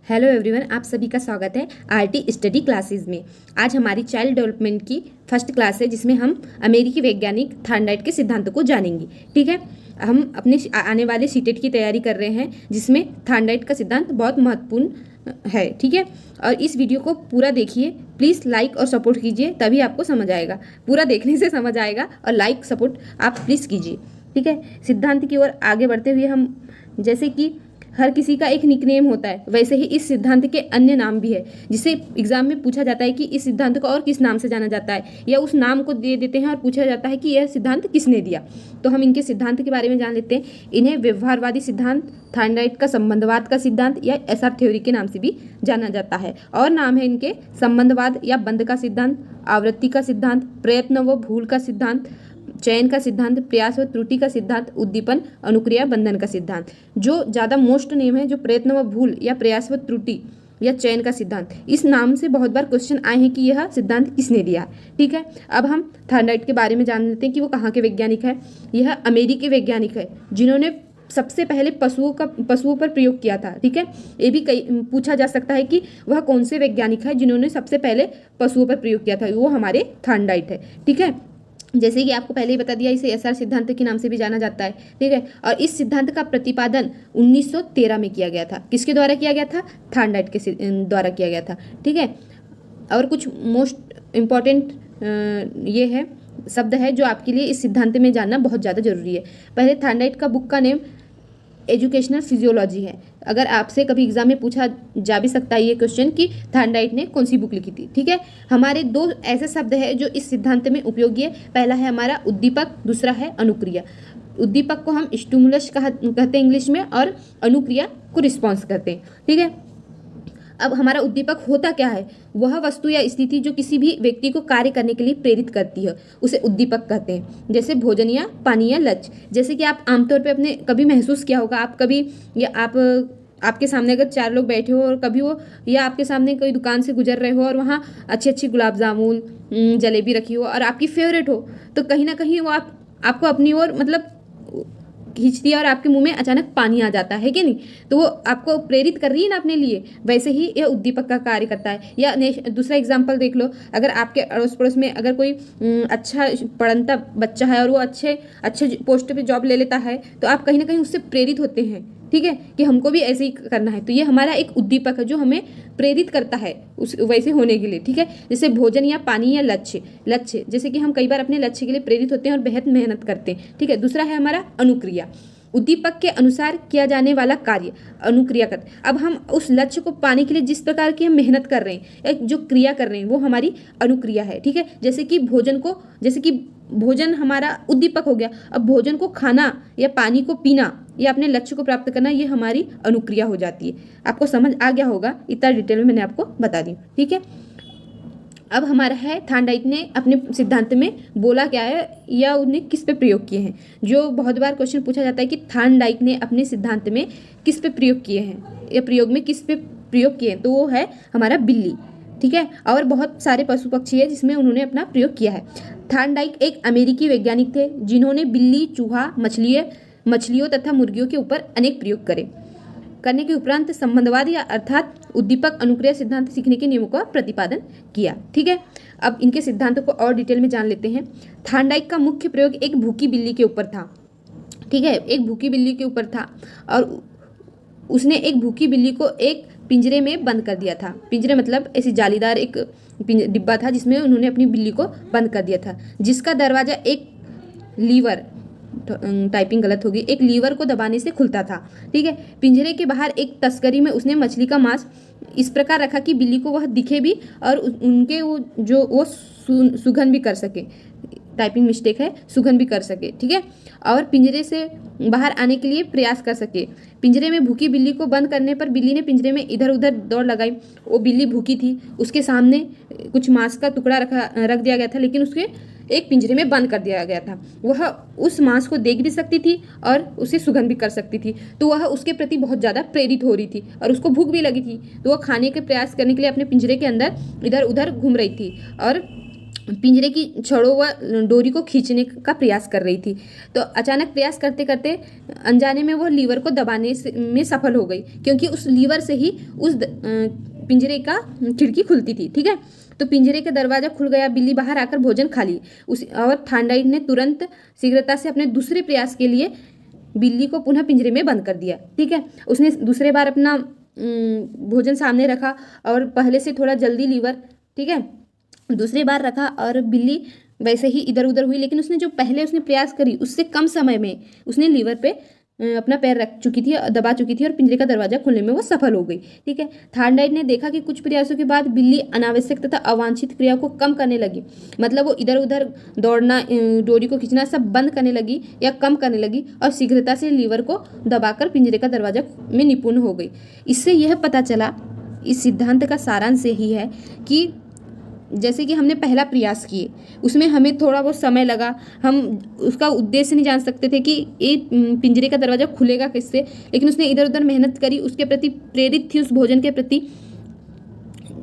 Hello everyone, आप सभी का स्वागत है आरटी स्टडी क्लासेस में। आज हमारी चाइल्ड डेवलपमेंट की फर्स्ट क्लास है जिसमें हम अमेरिकी वैज्ञानिक थार्नडाइट के सिद्धांतों को जानेंगे। ठीक है, हम अपने आने वाले सीटेट की तैयारी कर रहे हैं जिसमें थार्नडाइट का सिद्धांत बहुत महत्वपूर्ण है। ठीक है, और इस वीडियो को पूरा देखिए, प्लीज़ लाइक और सपोर्ट कीजिए, तभी आपको समझ आएगा। पूरा देखने से समझ आएगा और लाइक सपोर्ट आप प्लीज़ कीजिए। ठीक है, सिद्धांत की ओर आगे बढ़ते हुए हम जैसे कि हर किसी का एक निकनेम होता है, वैसे ही इस सिद्धांत के अन्य नाम भी है जिसे एग्जाम में पूछा जाता है कि इस सिद्धांत को और किस नाम से जाना जाता है, या उस नाम को दे देते हैं और पूछा जाता है कि यह सिद्धांत किसने दिया। तो हम इनके सिद्धांत के बारे में जान लेते हैं। इन्हें व्यवहारवादी सिद्धांत, थार्नडाइट का संबंधवाद का सिद्धांत या एसआर थ्योरी के नाम से भी जाना जाता है। और नाम है इनके संबंधवाद या बंध का सिद्धांत, आवृत्ति का सिद्धांत, प्रयत्न व भूल का सिद्धांत, चयन का सिद्धांत, प्रयास व त्रुटि का सिद्धांत, उद्दीपन, अनुक्रिया, बंधन का सिद्धांत। जो ज़्यादा मोस्ट नेम है, जो प्रयत्न व भूल या प्रयास व त्रुटि या चयन का सिद्धांत, इस नाम से बहुत बार क्वेश्चन आए हैं कि यह सिद्धांत किसने दिया। ठीक है, अब हम थार्नडाइट के बारे में जान लेते हैं कि वो कहाँ के वैज्ञानिक है। यह अमेरिकी वैज्ञानिक है जिन्होंने सबसे पहले पशुओं पर प्रयोग किया था। ठीक है, ये भी कई पूछा जा सकता है कि वह कौन से वैज्ञानिक है जिन्होंने सबसे पहले पशुओं पर प्रयोग किया था। वो हमारे थार्नडाइट है। ठीक है, जैसे कि आपको पहले ही बता दिया, इसे एसआर सिद्धांत के नाम से भी जाना जाता है। ठीक है, और इस सिद्धांत का प्रतिपादन 1913 में किया गया था। किसके द्वारा किया गया था? थार्नडाइट के द्वारा किया गया था। ठीक है, और कुछ मोस्ट इम्पॉर्टेंट ये है शब्द है जो आपके लिए इस सिद्धांत में जानना बहुत ज़्यादा जरूरी है। पहले थार्नडाइट का बुक का नेम एजुकेशनल फिजियोलॉजी है। अगर आपसे कभी एग्जाम में पूछा जा भी सकता है ये क्वेश्चन कि थार्नडाइट ने कौन सी बुक लिखी थी। ठीक है, हमारे दो ऐसे शब्द हैं जो इस सिद्धांत में उपयोगी है। पहला है हमारा उद्दीपक, दूसरा है अनुक्रिया। उद्दीपक को हम स्टिमुलस कहते हैं इंग्लिश में, और अनुक्रिया को रिस्पॉन्स कहते हैं। ठीक है, अब हमारा उद्दीपक होता क्या है? वह वस्तु या स्थिति जो किसी भी व्यक्ति को कार्य करने के लिए प्रेरित करती है, उसे उद्दीपक कहते हैं। जैसे भोजन या पानी या लक्ष्य। जैसे कि आप आमतौर पे अपने कभी महसूस किया होगा, आप कभी या आपके सामने अगर 4 लोग बैठे हो और कभी वो या आपके सामने कोई दुकान से गुजर रहे हो और वहाँ अच्छी अच्छी गुलाब जामुन, जलेबी रखी हो और आपकी फेवरेट हो, तो कहीं ना कहीं वो आपको अपनी ओर मतलब खींचती है और आपके मुंह में अचानक पानी आ जाता है कि नहीं? तो वो आपको प्रेरित कर रही है ना अपने लिए। वैसे ही यह उद्दीपक का कार्य करता है। या दूसरा एग्जांपल देख लो, अगर आपके अड़ोस पड़ोस में अगर कोई अच्छा पढ़ता बच्चा है और वो अच्छे पोस्ट पे जॉब ले लेता है, तो आप कहीं ना कहीं उससे प्रेरित होते हैं। ठीक है, कि हमको भी ऐसे ही करना है। तो ये हमारा एक उद्दीपक है जो हमें प्रेरित करता है उस वैसे होने के लिए। ठीक है, जैसे भोजन या पानी या लक्ष्य जैसे कि हम कई बार अपने लक्ष्य के लिए प्रेरित होते हैं और बेहद मेहनत करते हैं। ठीक है, दूसरा है हमारा अनुक्रिया। उद्दीपक के अनुसार किया जाने वाला कार्य अनुक्रिया करते। अब हम उस लक्ष्य को पाने के लिए जिस प्रकार की हम मेहनत कर रहे हैं या जो क्रिया कर रहे हैं वो हमारी अनुक्रिया है। ठीक है, जैसे कि भोजन हमारा उद्दीपक हो गया। अब भोजन को खाना या पानी को पीना या अपने लक्ष्य को प्राप्त करना, ये हमारी अनुक्रिया हो जाती है। आपको समझ आ गया होगा, इतना डिटेल में मैंने आपको बता दी। ठीक है, अब हमारा है थार्नडाइट ने अपने सिद्धांत में बोला क्या है या उन्हें किस पे प्रयोग किए हैं। जो बहुत बार क्वेश्चन पूछा जाता है कि थार्नडाइट ने अपने सिद्धांत में किस पे प्रयोग किए हैं या प्रयोग में किस पे प्रयोग किए हैं, तो वो है हमारा बिल्ली। ठीक है, और बहुत सारे पशु पक्षी है जिसमें उन्होंने अपना प्रयोग किया है। थार्नडाइट एक अमेरिकी वैज्ञानिक थे जिन्होंने बिल्ली, चूहा, मछलियों तथा मुर्गियों के ऊपर अनेक प्रयोग करने के उपरांत संबंधवाद या अर्थात उद्दीपक अनुक्रिया सिद्धांत सीखने के नियमों का प्रतिपादन किया। ठीक है, अब इनके सिद्धांतों को और डिटेल में जान लेते हैं। थार्नडाइट का मुख्य प्रयोग एक भूखी बिल्ली के ऊपर था। ठीक है, एक भूखी बिल्ली के ऊपर था और उसने एक भूखी बिल्ली को एक पिंजरे में बंद कर दिया था। पिंजरे मतलब ऐसी जालीदार एक डिब्बा था जिसमें उन्होंने अपनी बिल्ली को बंद कर दिया था, जिसका दरवाजा एक लीवर, टाइपिंग गलत होगी, एक लीवर को दबाने से खुलता था। ठीक है, पिंजरे के बाहर एक तस्करी में उसने मछली का मांस इस प्रकार रखा कि बिल्ली को वह दिखे भी और उनके वो सुगंध भी कर सके। टाइपिंग मिस्टेक है, सुगंध भी कर सके। ठीक है, और पिंजरे से बाहर आने के लिए प्रयास कर सके। पिंजरे में भूखी बिल्ली को बंद करने पर बिल्ली ने पिंजरे में इधर उधर दौड़ लगाई। वो बिल्ली भूखी थी, उसके सामने कुछ मांस का टुकड़ा रख दिया गया था, लेकिन उसके एक पिंजरे में बंद कर दिया गया था। वह उस मांस को देख भी सकती थी और उसे सुगंध भी कर सकती थी। तो वह उसके प्रति बहुत ज़्यादा प्रेरित हो रही थी और उसको भूख भी लगी थी। तो वह खाने के प्रयास करने के लिए अपने पिंजरे के अंदर इधर उधर घूम रही थी और पिंजरे की छड़ों व डोरी को खींचने का प्रयास कर रही थी। तो अचानक प्रयास करते करते अनजाने में वो लीवर को दबाने में सफल हो गई, क्योंकि उस लीवर से ही उस पिंजरे का खिड़की खुलती थी। ठीक है, तो पिंजरे का दरवाजा खुल गया, बिल्ली बाहर आकर भोजन खा ली। उस और थांडाइट ने तुरंत शीघ्रता से अपने दूसरे प्रयास के लिए बिल्ली को पुनः पिंजरे में बंद कर दिया। ठीक है, उसने दूसरे बार अपना भोजन सामने रखा और पहले से थोड़ा जल्दी लीवर, ठीक है, दूसरी बार रखा और बिल्ली वैसे ही इधर उधर हुई, लेकिन उसने जो पहले उसने प्रयास करी उससे कम समय में उसने लीवर पे अपना पैर रख चुकी थी, दबा चुकी थी और पिंजरे का दरवाजा खोलने में वो सफल हो गई। ठीक है, थार्नडाइट ने देखा कि कुछ प्रयासों के बाद बिल्ली अनावश्यक तथा अवांछित क्रिया को कम करने लगी। मतलब वो इधर उधर दौड़ना, डोरी को खींचना सब बंद करने लगी या कम करने लगी और शीघ्रता से लीवर को दबाकर पिंजरे का दरवाजा में निपुण हो गई। इससे यह पता चला, इस सिद्धांत का सारांश यही है कि जैसे कि हमने पहला प्रयास किए उसमें हमें थोड़ा बहुत समय लगा, हम उसका उद्देश्य नहीं जान सकते थे कि ये पिंजरे का दरवाज़ा खुलेगा किससे, लेकिन उसने इधर उधर मेहनत करी, उसके प्रति प्रेरित थी, उस भोजन के प्रति,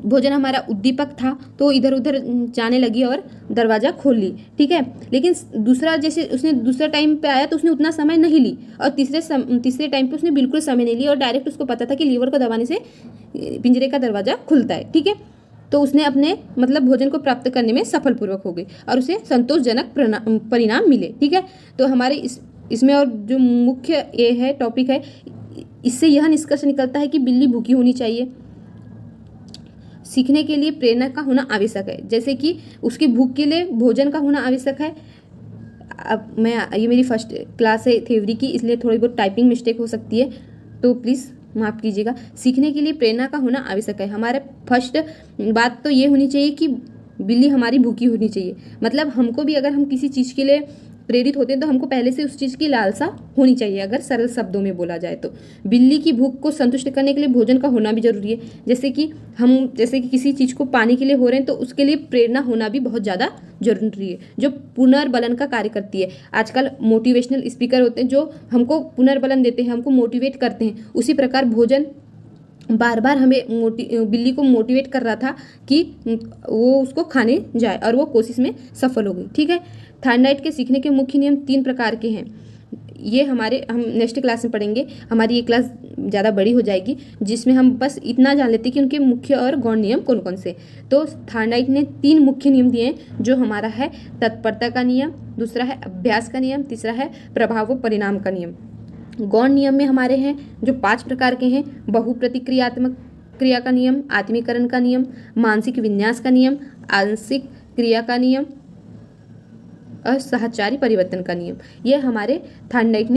भोजन हमारा उद्दीपक था, तो इधर उधर जाने लगी और दरवाज़ा खोल ली। ठीक है, लेकिन दूसरा जैसे उसने दूसरा टाइम पे आया तो उसने उतना समय नहीं ली और तीसरे टाइम पे उसने बिल्कुल समय नहीं लिया और डायरेक्ट उसको पता था कि लीवर को दबाने से पिंजरे का दरवाज़ा खुलता है। ठीक है, तो उसने अपने मतलब भोजन को प्राप्त करने में सफलपूर्वक हो गई और उसे संतोषजनक परिणाम मिले। ठीक है, तो हमारे इसमें और जो मुख्य ये है टॉपिक है, इससे यह निष्कर्ष निकलता है कि बिल्ली भूखी होनी चाहिए। सीखने के लिए प्रेरणा का होना आवश्यक है, जैसे कि उसकी भूख के लिए भोजन का होना आवश्यक है। अब ये मेरी फर्स्ट क्लास है थ्योरी की, इसलिए थोड़ी बहुत टाइपिंग मिस्टेक हो सकती है, तो प्लीज़ माफ़ कीजिएगा। सीखने के लिए प्रेरणा का होना आवश्यक है। हमारे फर्स्ट बात तो ये होनी चाहिए कि बिल्ली हमारी भूखी होनी चाहिए। मतलब हमको भी अगर हम किसी चीज़ के लिए प्रेरित होते हैं तो हमको पहले से उस चीज़ की लालसा होनी चाहिए। अगर सरल शब्दों में बोला जाए तो बिल्ली की भूख को संतुष्ट करने के लिए भोजन का होना भी जरूरी है। जैसे कि किसी चीज़ को पाने के लिए हो रहे हैं तो उसके लिए प्रेरणा होना भी बहुत ज़्यादा जरूरी है, जो पुनर्बलन का कार्य करती है। आजकल मोटिवेशनल स्पीकर होते हैं जो हमको पुनर्बलन देते हैं, हमको मोटिवेट करते हैं। उसी प्रकार भोजन बार बार हमें बिल्ली को मोटिवेट कर रहा था कि वो उसको खाने जाए और वो कोशिश में सफल हो गई। ठीक है, थार्नडाइट के सीखने के मुख्य नियम 3 प्रकार के हैं। ये हम नेक्स्ट क्लास में पढ़ेंगे। हमारी ये क्लास ज़्यादा बड़ी हो जाएगी, जिसमें हम बस इतना जान लेते हैं कि उनके मुख्य और गौण नियम कौन कौन से। तो थार्नडाइट ने 3 मुख्य नियम दिए हैं, जो हमारा है तत्परता का नियम, दूसरा है अभ्यास का नियम, तीसरा है प्रभाव व परिणाम का नियम। गौण नियम में हमारे हैं जो 5 प्रकार के हैं: बहुप्रतिक्रियात्मक क्रिया का नियम, आत्मीकरण का नियम, मानसिक विन्यास का नियम, आंशिक क्रिया का नियम और साहचर्य परिवर्तन का नियम। ये हमारे थार्नडाइट ने